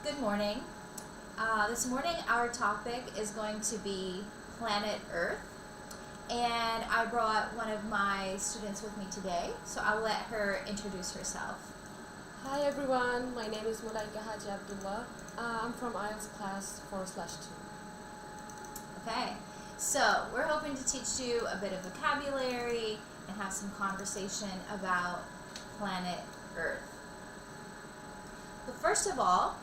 Good morning. This morning our topic is going to be planet Earth, and I brought one of my students with me today, so I'll let her introduce herself. Hi everyone, my name is Mulaika Haji Abdullah. I'm from IELTS class 4/2. Okay, so we're hoping to teach you a bit of vocabulary and have some conversation about planet Earth. But first of all,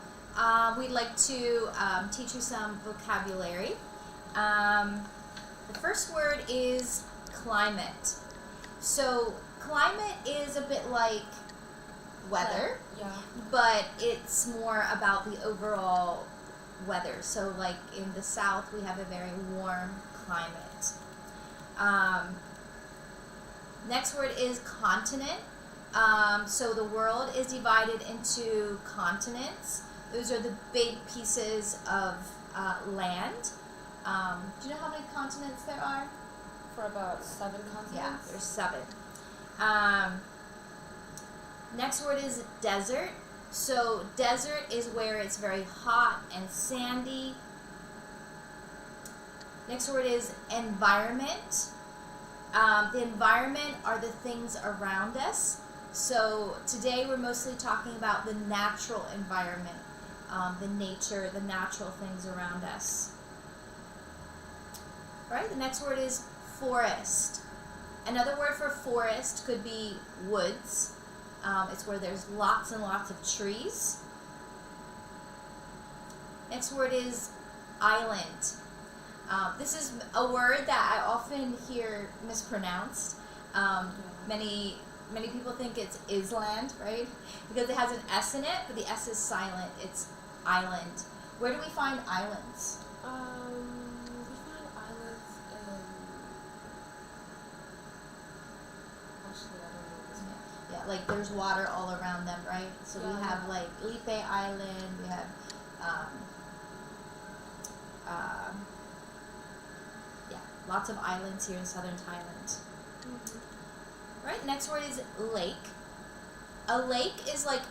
we'd like to teach you some vocabulary. The first word is climate. So climate is a bit like weather, but it's more about the overall weather. So like in the south we have a very warm climate. Next word is continent. So the world is divided into continents. Those are the big pieces of land. Do you know how many continents there are? For about 7 continents? Yeah, there's 7. Next word is desert. So desert is where it's very hot and sandy. Next word is environment. The environment are the things around us. So today we're mostly talking about the natural environment, the nature, the natural things around us. Right? The next word is forest. Another word for forest could be woods. It's where there's lots and lots of trees. Next word is island. This is a word that I often hear mispronounced. Many people think it's island, right? Because it has an S in it, but the S is silent. It's island. Where do we find islands? We find islands in... Actually, I don't know this one. Yeah, like there's water all around them, right? So we have like Lipe Island, we have lots of islands here in southern Thailand. Mm-hmm. Right, next word is lake. A lake is like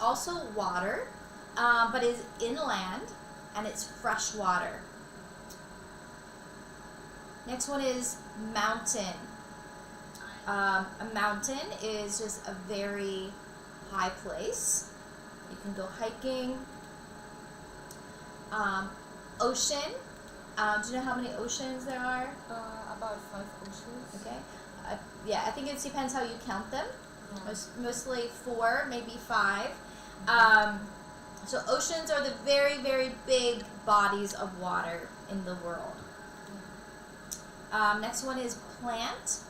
also water, but is inland and it's fresh water. Next one is mountain. A mountain is just a very high place. You can go hiking. Ocean. Do you know how many oceans there are? About 5 oceans. Okay. Yeah, I think it depends how you count them. Yeah. Mostly 4, maybe 5. So oceans are the very, very big bodies of water in the world. Next one is plant.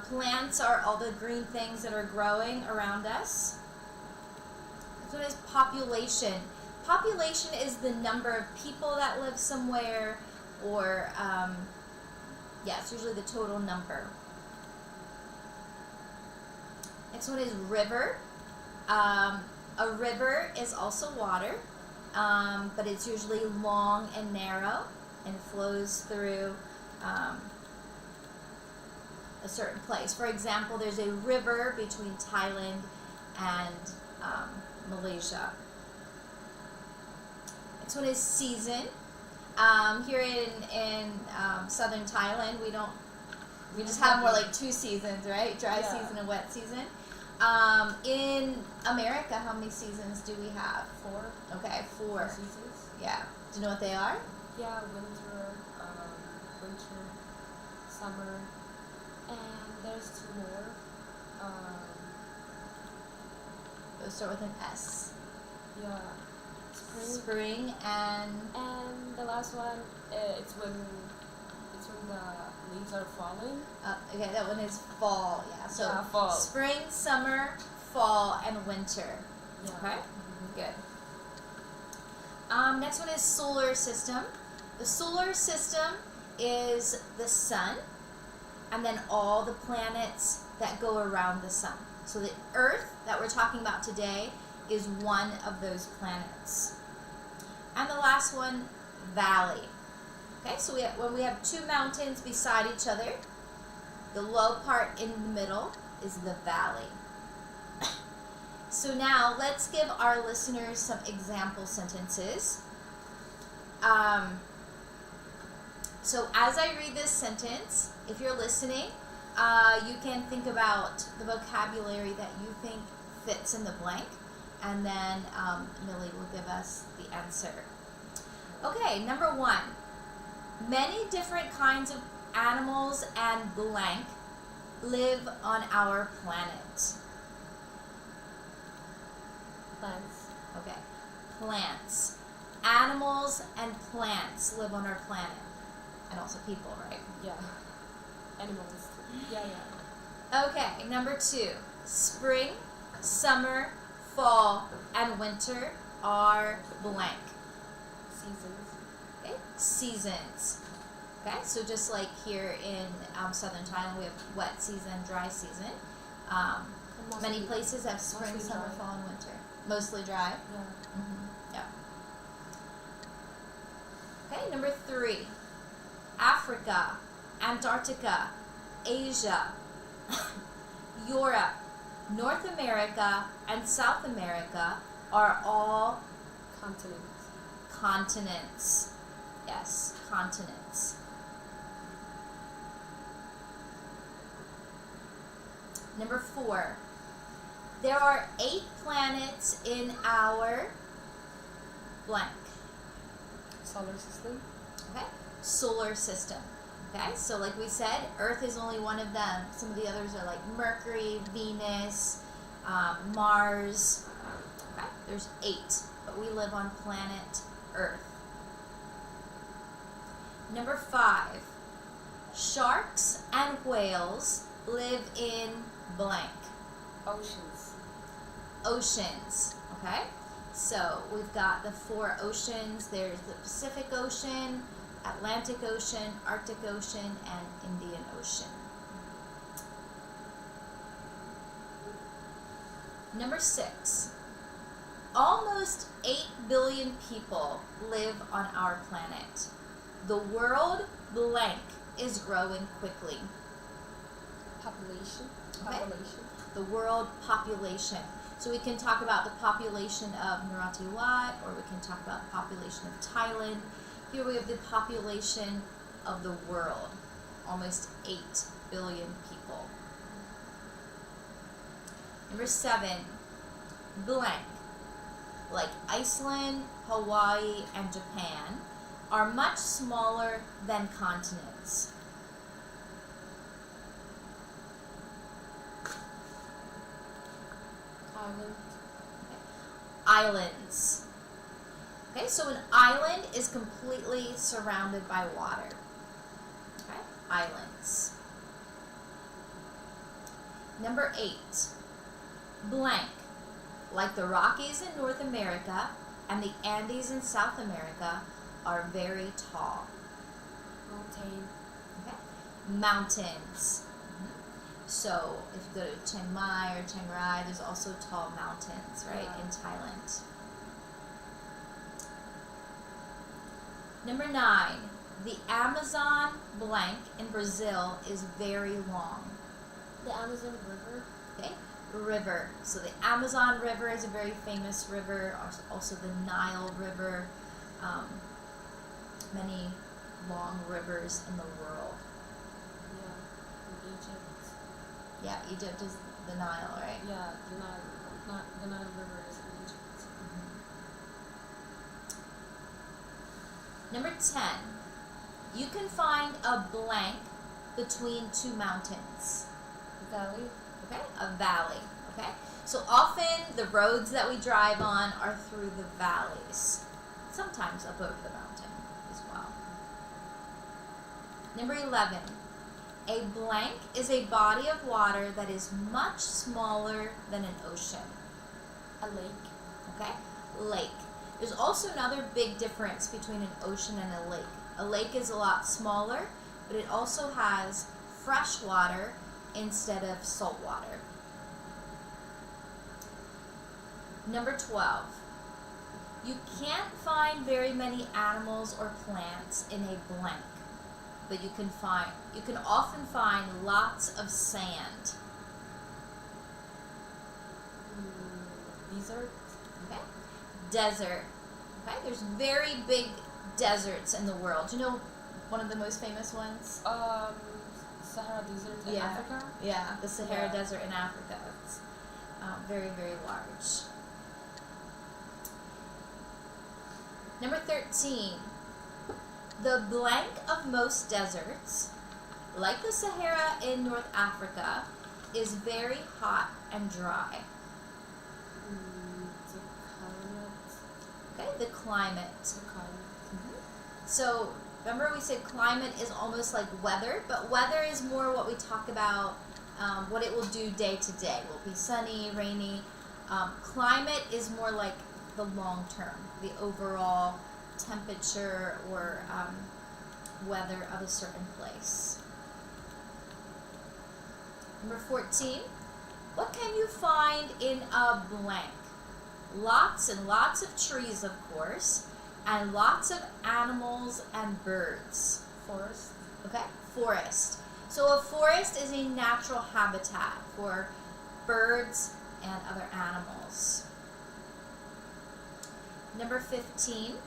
Plants are all the green things that are growing around us. Next one is population. Population is the number of people that live somewhere, or it's usually the total number. Next one is river. A river is also water, but it's usually long and narrow and flows through a certain place. For example, there's a river between Thailand and Malaysia. Next one is season. Here in southern Thailand, we just have more like 2 seasons, right? Dry season and wet season. In America, how many seasons do we have? 4. Okay, 4 seasons. Yeah. Do you know what they are? Yeah, winter, summer, and there's 2 more. Those start with an S. Yeah. Spring and the last one, it's when the leaves are falling. Okay, that one is fall. Yeah, so fall. Spring, summer, fall, and winter. Yeah. Okay, good. Next one is solar system. The solar system is the sun, and then all the planets that go around the sun. So the Earth that we're talking about today is one of those planets. And the last one, valley. Okay, so when we have 2 mountains beside each other, the low part in the middle is the valley. So now let's give our listeners some example sentences. So as I read this sentence, if you're listening, you can think about the vocabulary that you think fits in the blank, and then Millie will give us the answer. Okay, number 1. Many different kinds of animals and blank live on our planet. Plants. Okay, plants. Animals and plants live on our planet. And also people, right? Yeah. Animals. Yeah. Okay, number 2. Spring, summer, fall, and winter are blank. Seasons. Okay, seasons. Okay, so just like here in southern Thailand, we have wet season, dry season. Many places have spring, summer, dry. fall, and winter. Mostly dry? Yeah. Mm-hmm. Yeah. Okay, number 3. Africa, Antarctica, Asia, Europe, North America, and South America are all continents. Yes, continents. Number 4. There are 8 planets in our blank. Solar system. Okay, solar system. Okay, so like we said, Earth is only one of them. Some of the others are like Mercury, Venus, Mars. Okay, there's 8, but we live on planet Earth. Number 5. Sharks and whales live in blank. Oceans. Okay, so we've got the 4 oceans. There's the Pacific Ocean, Atlantic Ocean, Arctic Ocean, and Indian Ocean. Number 6. Almost 8 billion people live on our planet. The world blank is growing quickly. Population. Okay. The world population. So we can talk about the population of Narathiwat, or we can talk about the population of Thailand. Here we have the population of the world. Almost 8 billion people. Number 7. Blank, like Iceland, Hawaii, and Japan, are much smaller than continents. Islands. Okay, so an island is completely surrounded by water. Okay, islands. Number 8. Blank, like the Rockies in North America and the Andes in South America, are very tall. Okay, mountains. So if you go to Chiang Mai or Chiang Rai, there's also tall mountains, right, in Thailand. Number 9. The Amazon blank in Brazil is very long. The Amazon River. Okay, river. So the Amazon River is a very famous river. Also the Nile River. Many long rivers in the world. Yeah, in Egypt. Yeah, Egypt is the Nile, right? Yeah, the Nile River is in Egypt. Number 10. You can find a blank between 2 mountains. Valley. Okay, a valley. Okay, so often the roads that we drive on are through the valleys, sometimes up over the mountain as well. Number 11. A blank is a body of water that is much smaller than an ocean. A lake. Okay, lake. There's also another big difference between an ocean and a lake. A lake is a lot smaller, but it also has fresh water instead of salt water. Number 12. You can't find very many animals or plants in a blank, but you can often find lots of sand. Desert. Okay. Desert. Okay, there's very big deserts in the world. Do you know one of the most famous ones? Sahara Desert in Africa. Yeah, the Sahara Desert in Africa. It's very, very large. Number 13. The blank of most deserts, like the Sahara in North Africa, is very hot and dry. The climate. So remember we said climate is almost like weather, but weather is more what we talk about, what it will do day to day. It will be sunny, rainy. Climate is more like the long term, the overall temperature or weather of a certain place. Number 14, what can you find in a blank? Lots and lots of trees, of course, and lots of animals and birds. Forest. Okay, forest. So a forest is a natural habitat for birds and other animals. Number 15,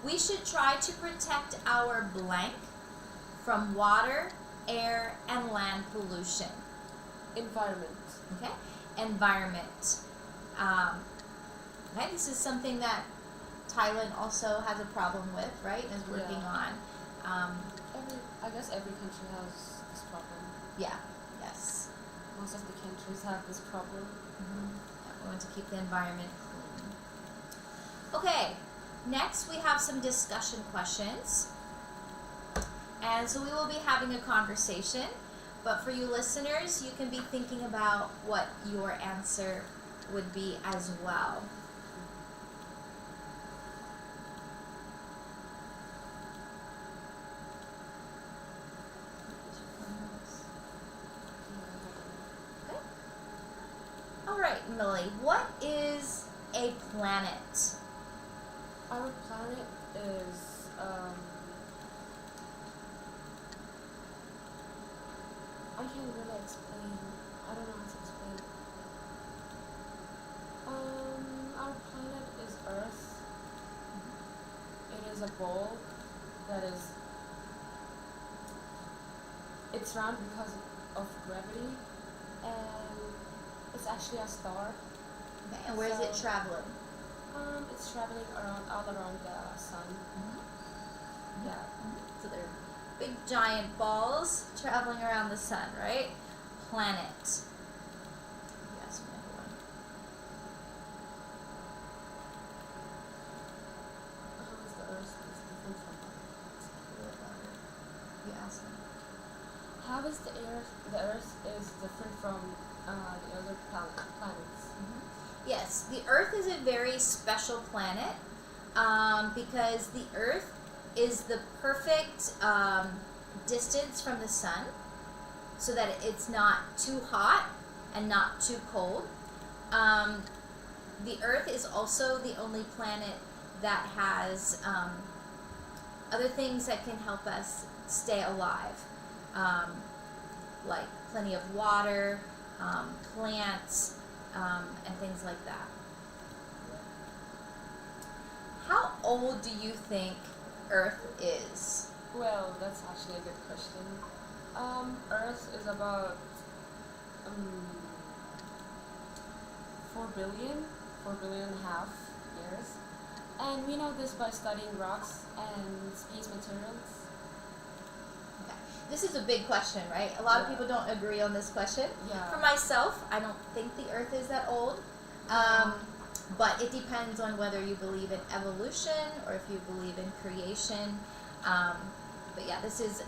we should try to protect our blank from water, air, and land pollution. Environment. Okay, environment. Okay, this is something that Thailand also has a problem with, right? And is working on. I guess every country has this problem. Yeah. Yes. Most of the countries have this problem. Yeah, we want to keep the environment clean. Okay. Next, we have some discussion questions. And so we will be having a conversation. But for you listeners, you can be thinking about what your answer would be as well. Okay. All right, Millie, what is a planet? Our planet is I can't really explain. I don't know how to explain. Our planet is Earth. It is a ball that is. It's round because of gravity, and it's actually a star. Okay, and where is it traveling? It's traveling all around the sun. Yeah. So they're big giant balls traveling around the sun, right? Planet. Yes, another one. How is the Earth different from You asked me. How is the Earth is different from the other planets? Yes, the Earth is a very special planet because the Earth is the perfect distance from the sun so that it's not too hot and not too cold. The Earth is also the only planet that has other things that can help us stay alive, like plenty of water, plants, and things like that. How old do you think Earth is? Well, that's actually a good question. Earth is about 4 billion and a half years. And we know this by studying rocks and space materials. Okay. This is a big question, right? A lot of people don't agree on this question. Yeah. For myself, I don't think the Earth is that old. But it depends on whether you believe in evolution or if you believe in creation. But yeah, this is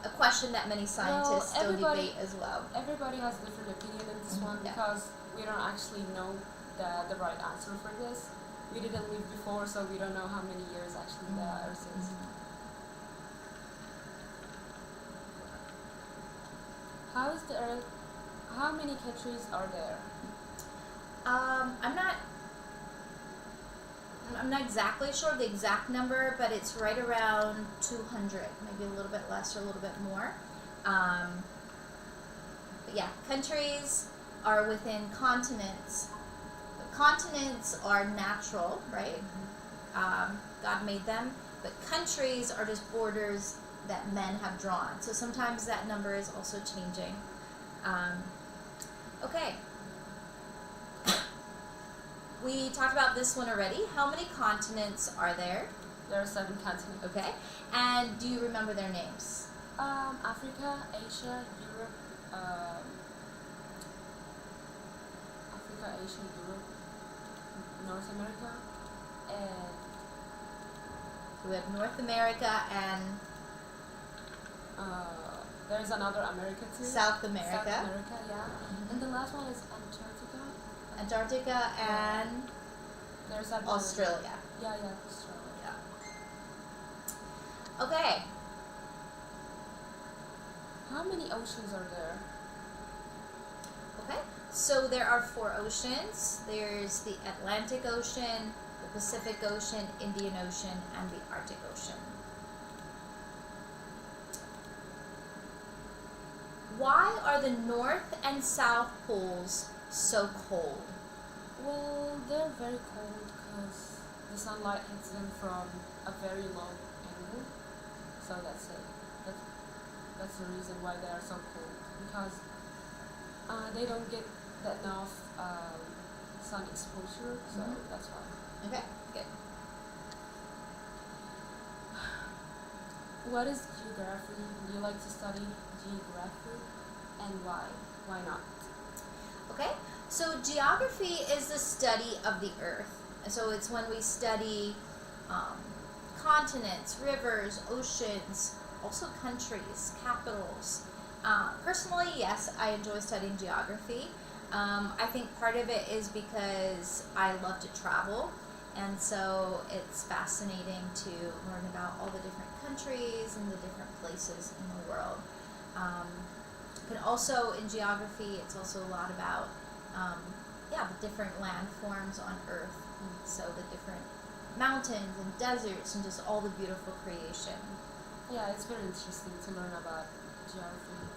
a question that many scientists still debate as well. Everybody has a different opinion in this one because we don't actually know the right answer for this. We didn't live before, so we don't know how many years actually the Earth is. How is the Earth? How many countries are there? I'm not exactly sure of the exact number, but it's right around 200, maybe a little bit less or a little bit more. But yeah, countries are within continents, continents are natural, right? God made them, but countries are just borders that men have drawn. So sometimes that number is also changing. Okay. We talked about this one already. How many continents are there? There are 7 continents. Okay. And do you remember their names? Africa, Asia, Europe, North America, and We have North America and there's another America too. South America. South America, yeah. And the last one is Antarctica. Antarctica and There's Australia. Yeah, Australia. Okay. How many oceans are there? Okay. So there are 4 oceans. There's the Atlantic Ocean, the Pacific Ocean, Indian Ocean, and the Arctic Ocean. Why are the North and South poles so cold? Well, they're very cold because the sunlight hits them from a very low angle. So that's it. That's the reason why they are so cold. Because they don't get enough sun exposure, so that's why. Okay, good. What is geography? Do you like to study geography? And why? Why not? Okay, so geography is the study of the earth. So it's when we study continents, rivers, oceans, also countries, capitals. Personally, yes, I enjoy studying geography. I think part of it is because I love to travel, and so it's fascinating to learn about all the different countries and the different places in the world. But also in geography, it's also a lot about the different landforms on Earth. So the different mountains and deserts and just all the beautiful creation. Yeah, it's very interesting to learn about geography.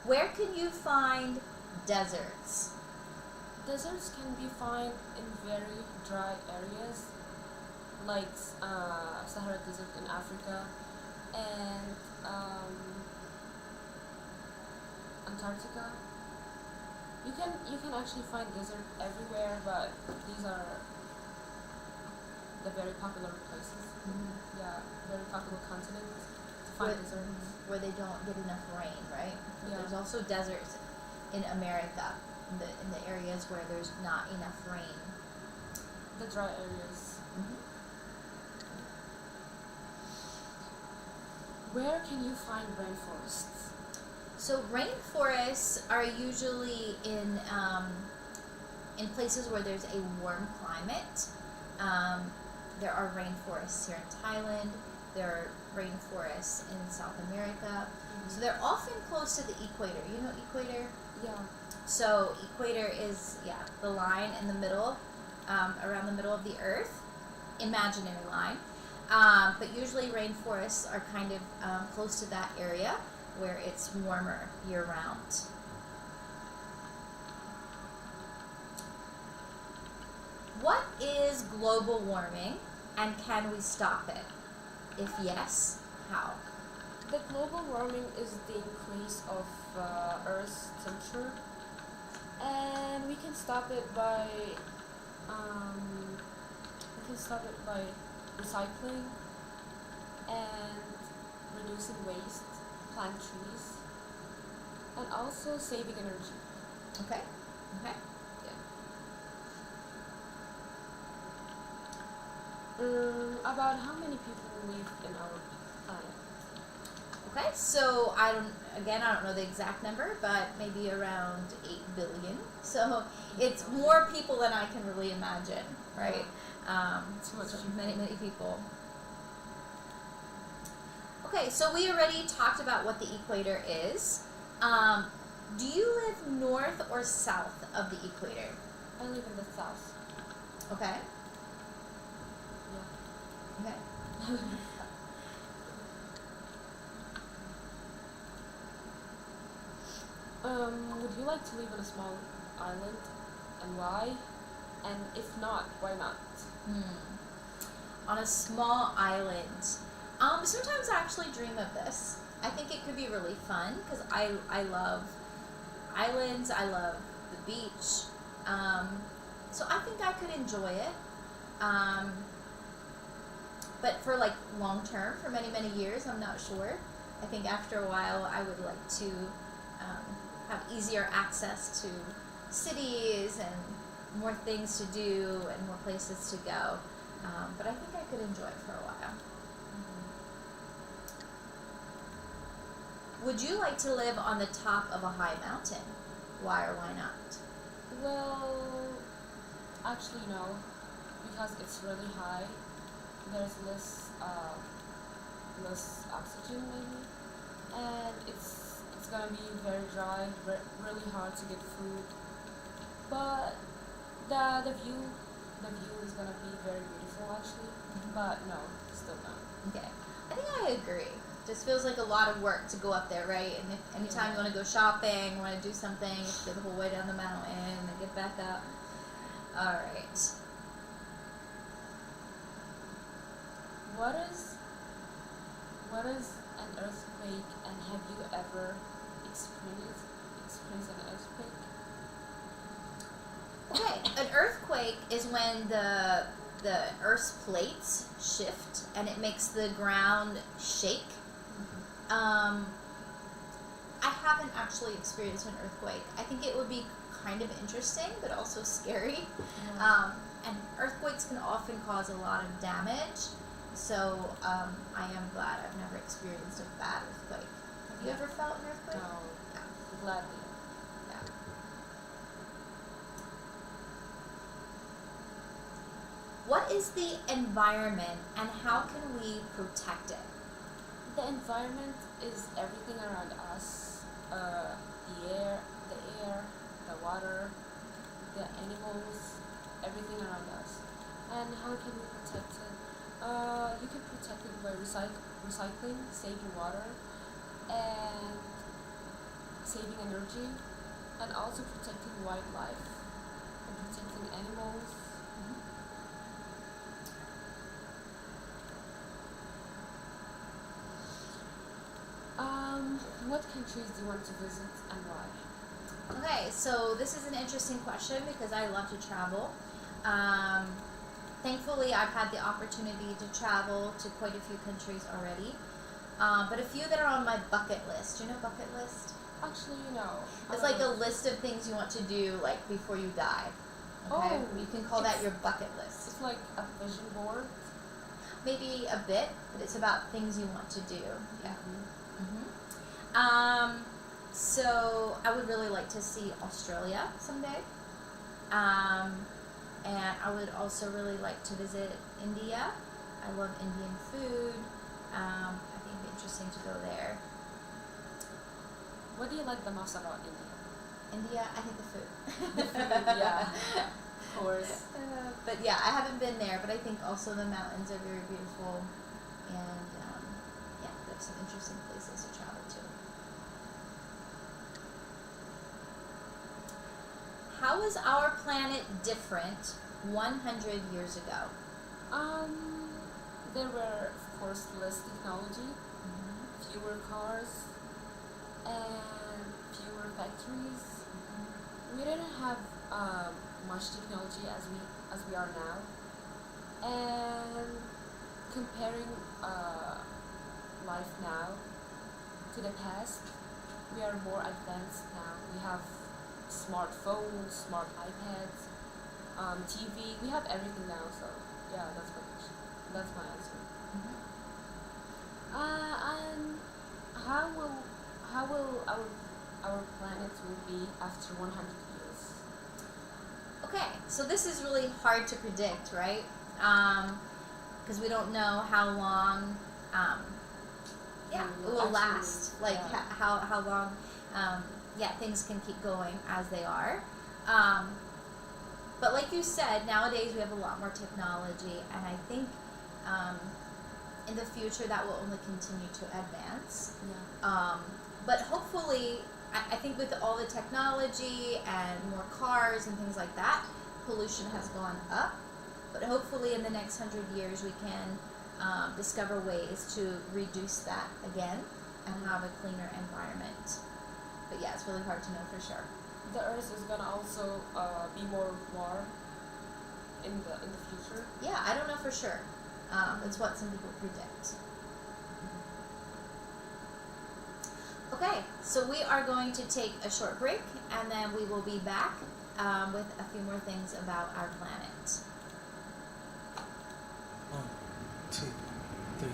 Where can you find deserts? Deserts can be found in very dry areas, like Sahara Desert in Africa, and Antarctica. You can actually find desert everywhere, but these are the very popular places. Yeah, very popular continents to find deserts. Where they don't get enough rain, right? Yeah. There's also deserts in America, in the areas where there's not enough rain. The dry areas. Where can you find rainforests? So rainforests are usually in places where there's a warm climate. There are rainforests here in Thailand. There are rainforests in South America. So they're often close to the equator. You know equator? Yeah. So equator is, the line in the middle, around the middle of the earth, imaginary line. But usually rainforests are kind of close to that area where it's warmer year-round. What is global warming, and can we stop it? If yes, how? The global warming is the increase of Earth's temperature, and we can stop it by recycling and reducing waste, plant trees, and also saving energy. Okay. About how many people live in our planet? Okay, so I don't know the exact number, but maybe around 8 billion. So it's more people than I can really imagine, right? Too much. Many people. Okay, so we already talked about what the equator is. Do you live north or south of the equator? I live in the south. Okay. Yeah. Okay. Would you like to live on a small island, and why? And if not, why not? On a small island. Sometimes I actually dream of this. I think it could be really fun because I love islands. I love the beach. So I think I could enjoy it. But for like long term, for many years, I'm not sure. I think after a while, I would like to have easier access to cities and more things to do and more places to go. But I think I could enjoy it for a while. Would you like to live on the top of a high mountain? Why or why not? Well, actually no, because it's really high. There's less oxygen maybe, and it's gonna be very dry, really hard to get food. But the view is gonna be very beautiful actually. But no, still not. Okay, I think I agree. Just feels like a lot of work to go up there, right? And if anytime you want to go shopping, want to do something, you have to go the whole way down the mountain and get back up. All right. What is an earthquake, and have you ever experienced an earthquake? Okay, an earthquake is when the Earth's plates shift and it makes the ground shake. I haven't actually experienced an earthquake. I think it would be kind of interesting, but also scary. And earthquakes can often cause a lot of damage. So I am glad I've never experienced a bad earthquake. Have you ever felt an earthquake? No. Yeah. Gladly. Yeah. What is the environment and how can we protect it? The environment is everything around us. The air, the water, the animals, everything around us. And how can we protect it? You can protect it by recycling, saving water, and saving energy, and also protecting wildlife and protecting animals. What countries do you want to visit and why? Okay, so this is an interesting question because I love to travel. Thankfully, I've had the opportunity to travel to quite a few countries already, but a few that are on my bucket list. Do you know bucket list? Actually, no. It's like a list of things you want to do like before you die. Okay? Oh, You can call that your bucket list. It's like a vision board. Maybe a bit, but it's about things you want to do. Yeah. So I would really like to see Australia someday. And I would also really like to visit India. I love Indian food. I think it'd be interesting to go there. What do you like the most about India? India, I think the food. The food, yeah, of course. But yeah, I haven't been there, but I think also the mountains are very beautiful. And yeah, there's some interesting places to travel to. How is our planet different 100 years ago? There were, of course, less technology, fewer cars, and fewer factories. We didn't have much technology as we are now. And comparing life now to the past, we are more advanced now. We have smartphones, smart iPads, TV. We have everything now. So yeah, that's my question. That's my answer. And how will our planet will be after 100 years? Okay, so this is really hard to predict, right? Because we don't know how long, it will last. Like how long, things can keep going as they are. But like you said, nowadays we have a lot more technology, and I think in the future that will only continue to advance. But hopefully I think with all the technology and more cars and things like that, pollution has gone up. But hopefully in the next 100 years we can discover ways to reduce that again and have a cleaner environment. But yeah, it's really hard to know for sure. The earth is gonna also be more warm in the future. Yeah, I don't know for sure. It's what some people predict. Okay, so we are going to take a short break and then we will be back with a few more things about our planet. 1, 2, 3.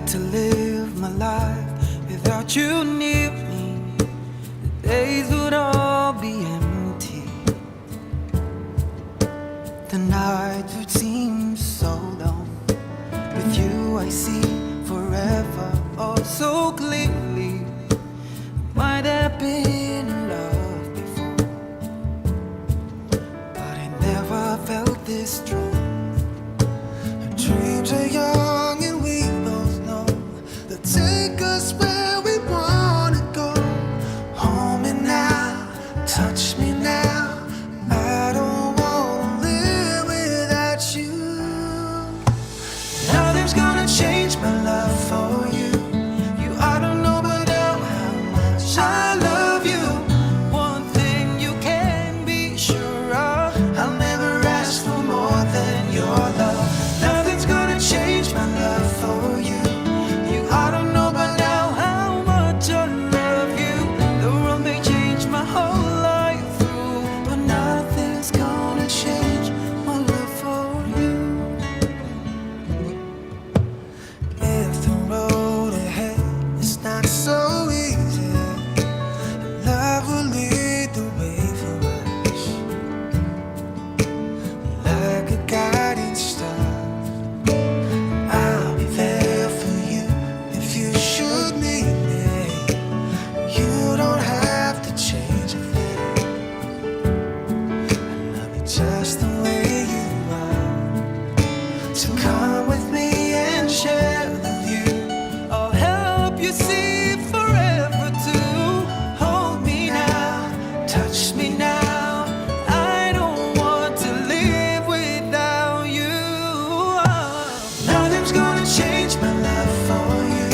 To live my life without you near me, the days would all be empty. The nights would seem so long. With you I see forever oh so clearly. Might have been in love before, but I never felt this strong. Our dreams are young and we take us where we wanna go. Hold me now, touch me now. I don't wanna live without you. Nothing's gonna change my love for you. You I don't know but how much I love you. One thing you can be sure of, I'll never ask for more than your love. Nothing's gonna change my love for you. I don't know by now how much I love you. The world may change my whole life through, but nothing's gonna change my love for you. If the road ahead is not so easy, love will lead the way for us, like a guiding star. I'll be there for you if you should need me. You don't have to change a thing. I love you just the way you are. So come with me and share the view. I'll help you see forever too. Hold me now, touch me now. I don't want to live without you. Nothing's gonna change my love for you.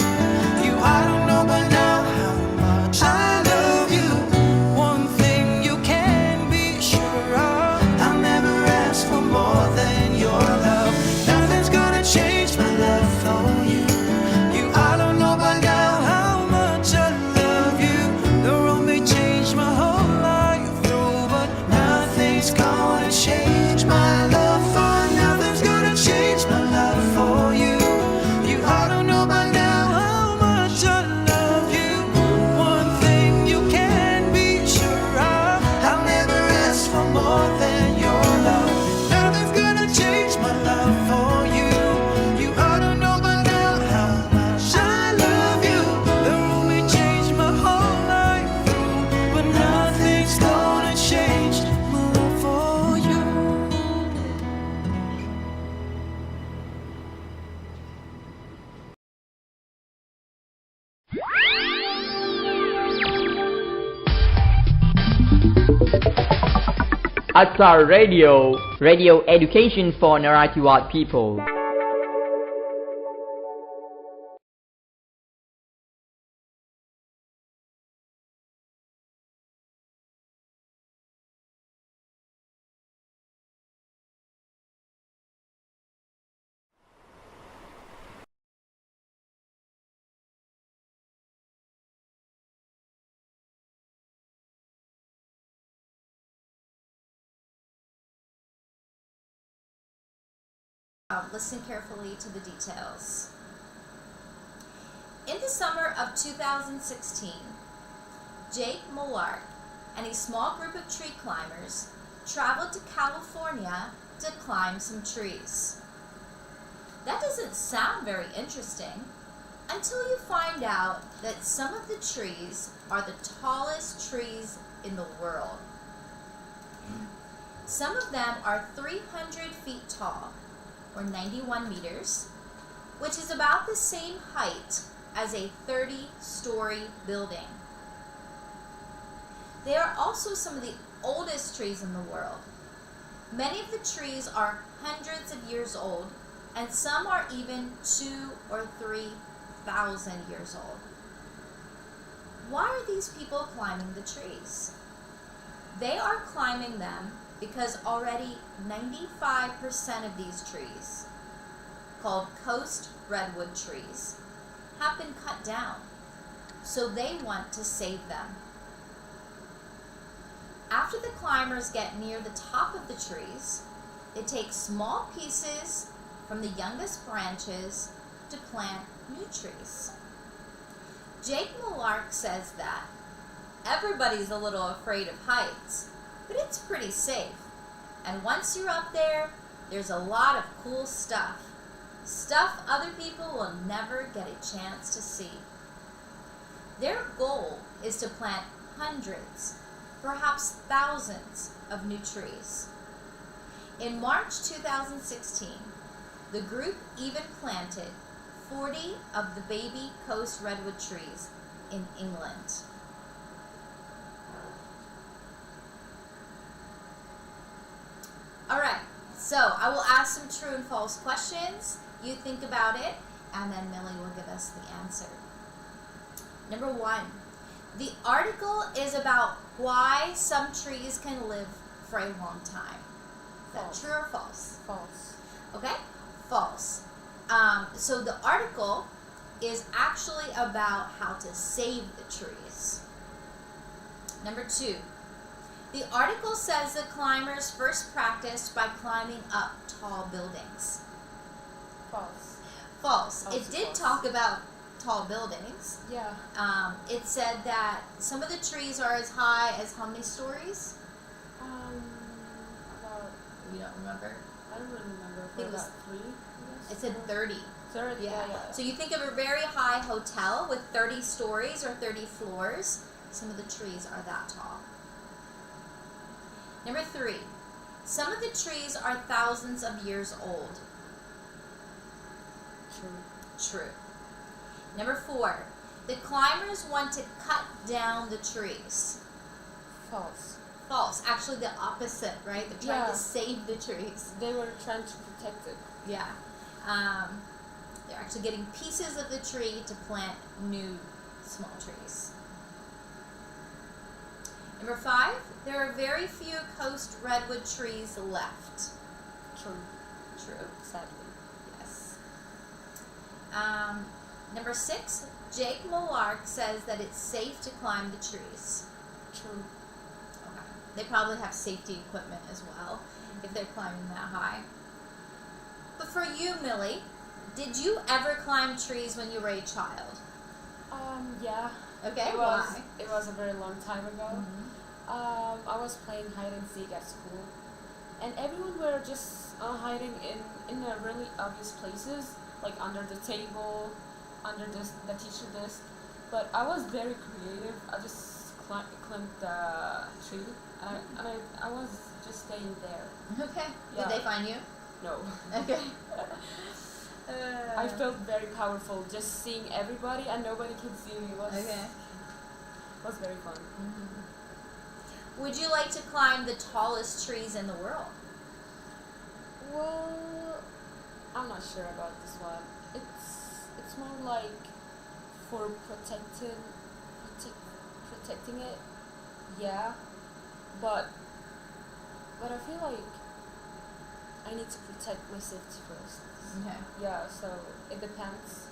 You I don't know by now how much I love you. One thing you can be sure of, I'll never ask for more than your love. Nothing's gonna change my love for you. You I don't know by now how much I love you. The road may change my whole life through, but nothing's gonna change my love for. Nothing's gonna change my love for you. You I don't know by now how much I love you. One thing you can be sure of, I'll never ask for more than your love. Nothing's gonna change my love for you. You I don't know by now how much I love you. The road may change my whole life through, but nothing's gonna change my love for you. Attar Radio education for Narathiwat people. Listen carefully to the details. In the summer of 2016, Jake Mullard and a small group of tree climbers traveled to California to climb some trees. That doesn't sound very interesting, until you find out that some of the trees are the tallest trees in the world. Some of them are 300 feet tall, or 91 meters, which is about the same height as a 30-story building. They are also some of the oldest trees in the world. Many of the trees are hundreds of years old, and some are even 2,000 or 3,000 years old. Why are these people climbing the trees? They are climbing them because already 95% of these trees, called coast redwood trees, have been cut down, so they want to save them. After the climbers get near the top of the trees, they take small pieces from the youngest branches to plant new trees. Jake Millark says that everybody's a little afraid of heights, but it's pretty safe. And once you're up there, there's a lot of cool stuff. Stuff other people will never get a chance to see. Their goal is to plant hundreds, perhaps thousands of new trees. In March 2016, the group even planted 40 of the baby coast redwood trees in England. Alright, so I will ask some true and false questions. You think about it, and then Millie will give us the answer. Number 1. The article is about why some trees can live for a long time. Is that False. true or false? False. Okay? False. So the article is actually about how to save the trees. Number 2. The article says the climbers first practiced by climbing up tall buildings. False. False. Also It did false. talk about tall buildings. Yeah. It said that some of the trees are as high as how many stories? About, You don't remember? I don't really remember. think it was- About 3, I guess. It said 30. 30. Yeah. So you think of a very high hotel with 30 stories or 30 floors. Some of the trees are that tall. Number 3. Some of the trees are thousands of years old. True. True. Number 4. The climbers want to cut down the trees. False. False. Actually the opposite, right? They're trying Yeah. to save the trees. They were trying to protect it. Yeah. They're actually getting pieces of the tree to plant new small trees. Number 5, there are very few coast redwood trees left. True. True. Sadly. Yes. Number 6, Jake Millark says that it's safe to climb the trees. True. Okay. They probably have safety equipment as well if they're climbing that high. But for you, Millie, did you ever climb trees when you were a child? Yeah. Okay, It why? was a very long time ago. Mhm. I was playing hide and seek at school, and everyone were just hiding in a really obvious places, like under the table, under the teacher desk. But I was very creative. I just climbed the tree, and I was just staying there. Okay. Yeah. Did they find you? No. Okay. I felt very powerful just seeing everybody and nobody can see me. Okay. Was very fun. Would you like to climb the tallest trees in the world? Well, I'm not sure about this one. It's more like for protecting it. Yeah. But I feel like I need to protect my safety first. Okay. Yeah, so it depends.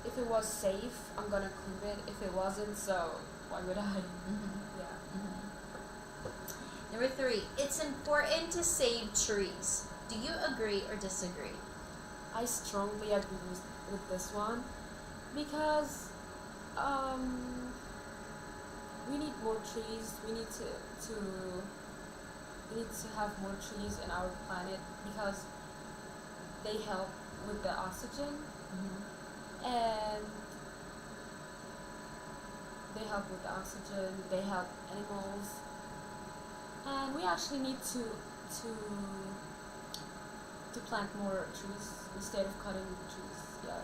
If it was safe, I'm gonna climb it. If it wasn't, so why would I? Yeah. Number 3, it's important to save trees. Do you agree or disagree? I strongly agree with this one because we need more trees. We need to have more trees in our planet because they help with the oxygen and they help with the oxygen, they help animals, and we actually need to plant more trees instead of cutting trees. Yeah.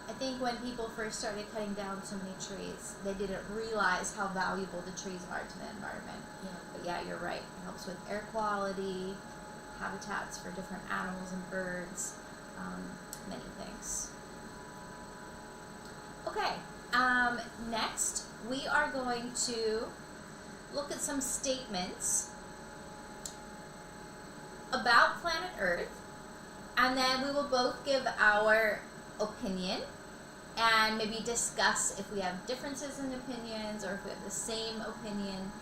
I think when people first started cutting down so many trees, they didn't realize how valuable the trees are to the environment. Yeah. But yeah, you're right. It helps with air quality, habitats for different animals and birds, many things. Okay, next we are going to look at some statements about planet Earth, and then we will both give our opinion and maybe discuss if we have differences in opinions or if we have the same opinion.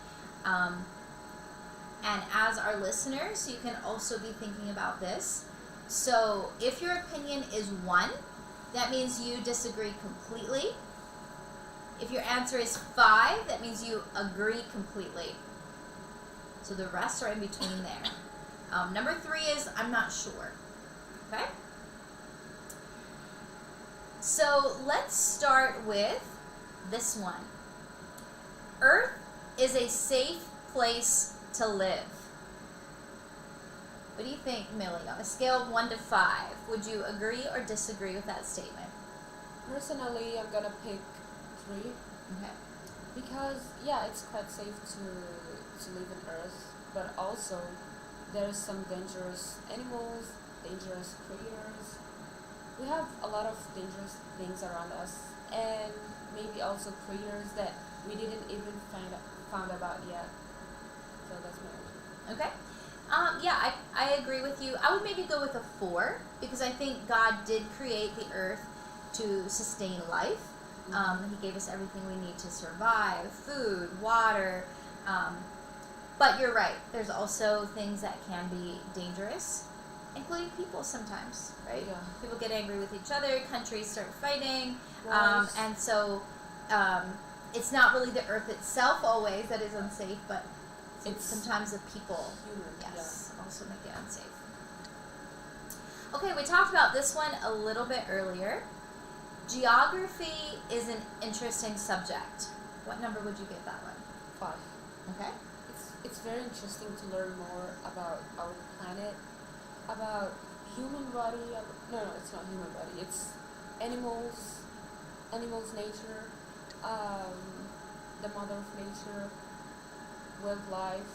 And as our listeners, you can also be thinking about this. So if your opinion is 1, that means you disagree completely. If your answer is 5, that means you agree completely. So the rest are in between there. Number 3 is I'm not sure. Okay? So let's start with this one. Earth is a safe place to live. What do you think, Millie? On a scale of 1 to 5, would you agree or disagree with that statement? Personally, I'm gonna pick 3 Okay. because yeah, it's quite safe to live on Earth, but also there's some dangerous animals, dangerous creatures. We have a lot of dangerous things around us, and maybe also creatures that we didn't even found about yet. So that's my answer. Okay. Yeah, I agree with you. I would maybe go with a 4 because I think God did create the earth to sustain life. He gave us everything we need to survive, food, water. But you're right. There's also things that can be dangerous, including people sometimes, right? Yeah. People get angry with each other, countries start fighting, Wars. and so it's not really the earth itself always that is unsafe, but it's sometimes the people, Human, also make it unsafe. Okay, we talked about this one a little bit earlier. Geography is an interesting subject. What number would you give that one? 5. Okay. It's very interesting to learn more about our planet, about human body. No, it's not human body. It's animals, nature, the mother of nature, wildlife.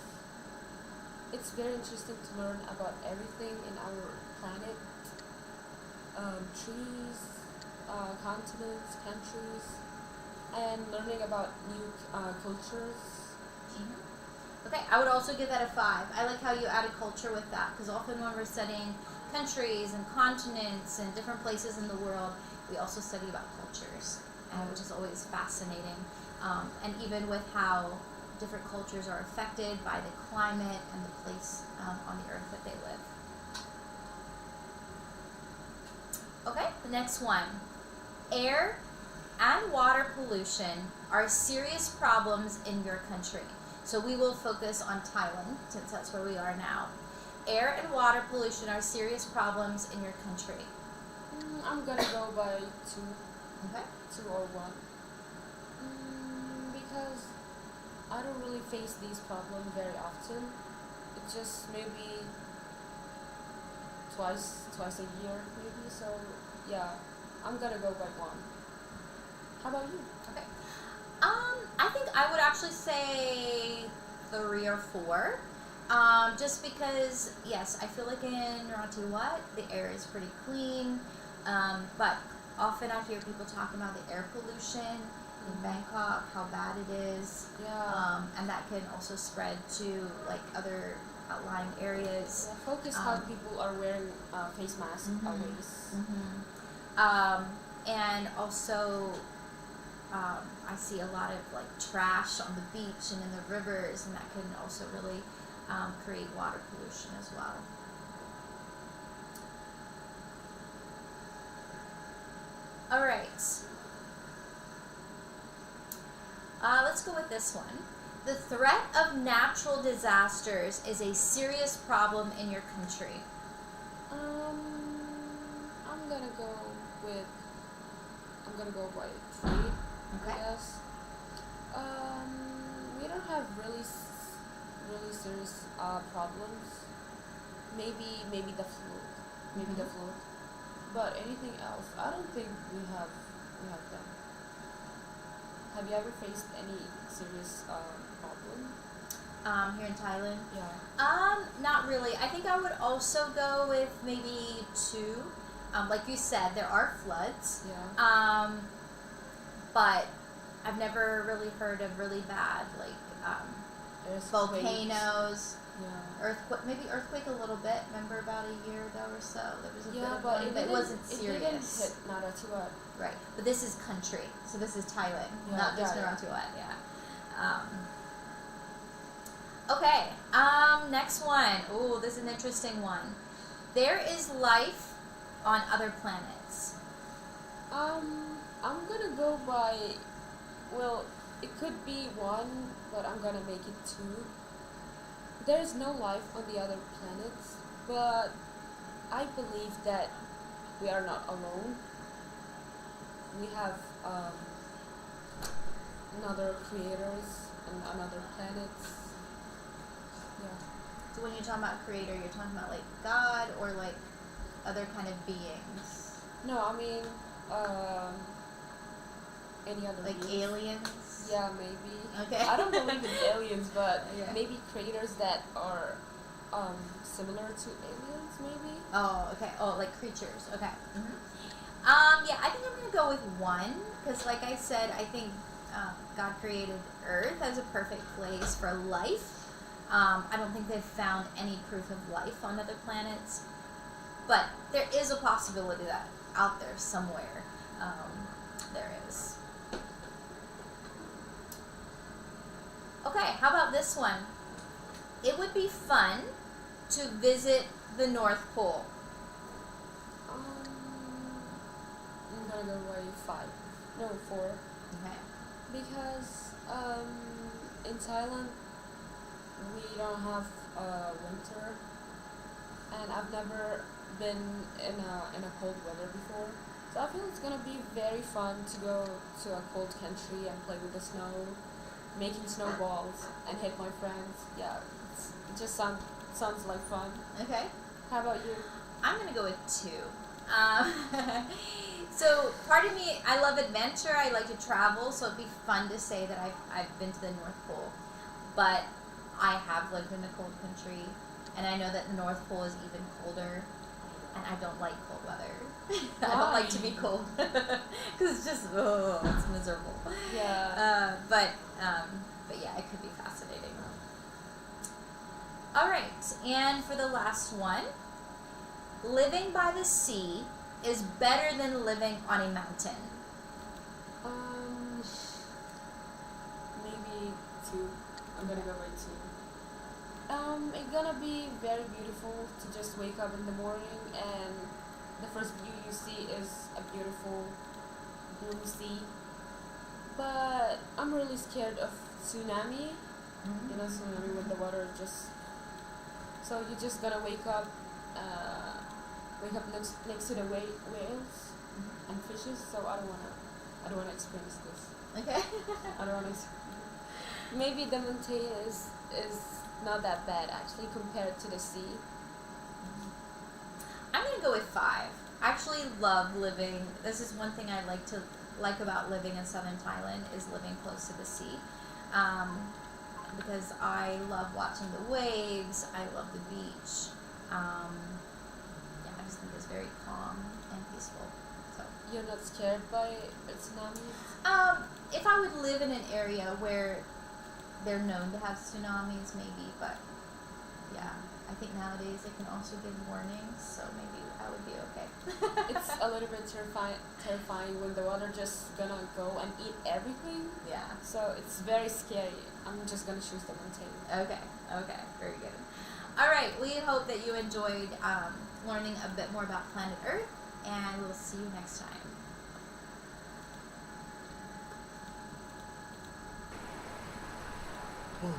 It's very interesting to learn about everything in our planet, trees, continents, countries, and learning about new cultures. Okay, I would also give that a 5. I like how you added culture with that because often when we're studying countries and continents and different places in the world, we also study about cultures, which is always fascinating. And even with how different cultures are affected by the climate and the place on the earth that they live. Okay, the next one. Air and water pollution are serious problems in your country. So we will focus on Thailand since that's where we are now. Air and water pollution are serious problems in your country. I'm gonna go by 2. Okay. 2 or 1. Because I don't really face these problems very often. It's just maybe twice a year maybe. So yeah, I'm gonna go by 1. How about you? Okay. I think I would actually say 3 or 4. Just because, yes, I feel like in Narathiwat, the air is pretty clean, but often I hear people talking about the air pollution in Bangkok, how bad it is, Yeah. and that can also spread to like other outlying areas. Yeah, focus how people are wearing face masks always. And also, I see a lot of like trash on the beach and in the rivers, and that can also really create water pollution as well. All right. Let's go with this one. The threat of natural disasters is a serious problem in your country. I'm gonna go with I'm gonna go by 3. Okay. I guess. We don't have really serious problems. Maybe the flu. Maybe the flu. But anything else, I don't think we have them. Have you ever faced any serious problem? Here in Thailand? Yeah. Not really. I think I would also go with maybe 2. Like you said, there are floods. Yeah. But I've never really heard of really bad, like, Earthquakes. volcanoes, Yeah. earthquake a little bit. Remember about a year ago or so, there was a bit Yeah, of but one, but it wasn't serious. It didn't hit Narathiwat. Right, but this is country, so this is Thailand, Yeah, not just yeah, yeah. Narathiwat. Okay, next one. Ooh, this is an interesting one. There is life on other planets. I'm gonna go by, well, it could be 1, but I'm gonna make it 2. There is no life on the other planets, but I believe that we are not alone. We have another creators and another planets. Yeah. So when you're talking about creator, you're talking about like God or like other kind of beings, No, I mean, any other like beings. aliens. Yeah, maybe. Okay. I don't believe in aliens, but Yeah. maybe creators that are similar to aliens, maybe. Oh, okay. Oh, like creatures. Okay. Yeah, I think I'm gonna go with 1 because, like I said, I think God created Earth as a perfect place for life. I don't think they've found any proof of life on other planets, but there is a possibility that out there somewhere there is. Okay, how about this one? It would be fun to visit the North Pole. I'm gonna go by 5. No, 4. Okay. Because in Thailand we don't have winter, and I've never been in a cold weather before, so I feel it's gonna be very fun to go to a cold country and play with the snow, making snowballs and hit my friends. Yeah, it just sounds like fun. Okay. How about you? I'm gonna go with 2. So part of me, I love adventure. I like to travel, so it'd be fun to say that I've been to the North Pole. But I have lived in a cold country, and I know that the North Pole is even colder, and I don't like cold weather. I don't like to be cold because it's just it's miserable. Yeah. But yeah, it could be fascinating. All right, and for the last one, living by the sea is better than living on a mountain. Maybe 2. I'm gonna go by 2. It's gonna be very beautiful to just wake up in the morning and the first view you see is a beautiful blue sea. But I'm really scared of tsunami. You know, tsunami when the water just. So you're just gonna wake up next to the whales and fishes. So I don't wanna experience this. Okay. I don't wanna. Maybe the mountain is not that bad actually compared to the sea. I'm gonna go with 5. I actually love living. This is one thing I like about living in southern Thailand is living close to the sea, because I love watching the waves. I love the beach. Yeah, I just think it's very calm and peaceful. So You're not scared by tsunamis? if I would live in an area where they're known to have tsunamis, maybe, but yeah, I think nowadays they can also give warnings, so maybe I would be okay. It's a little bit terrifying when the water just gonna go and eat everything. Yeah. So it's very scary. I'm just gonna choose the mountain. Okay, very good. All right, we hope that you enjoyed learning a bit more about planet Earth, and we'll see you next time. One,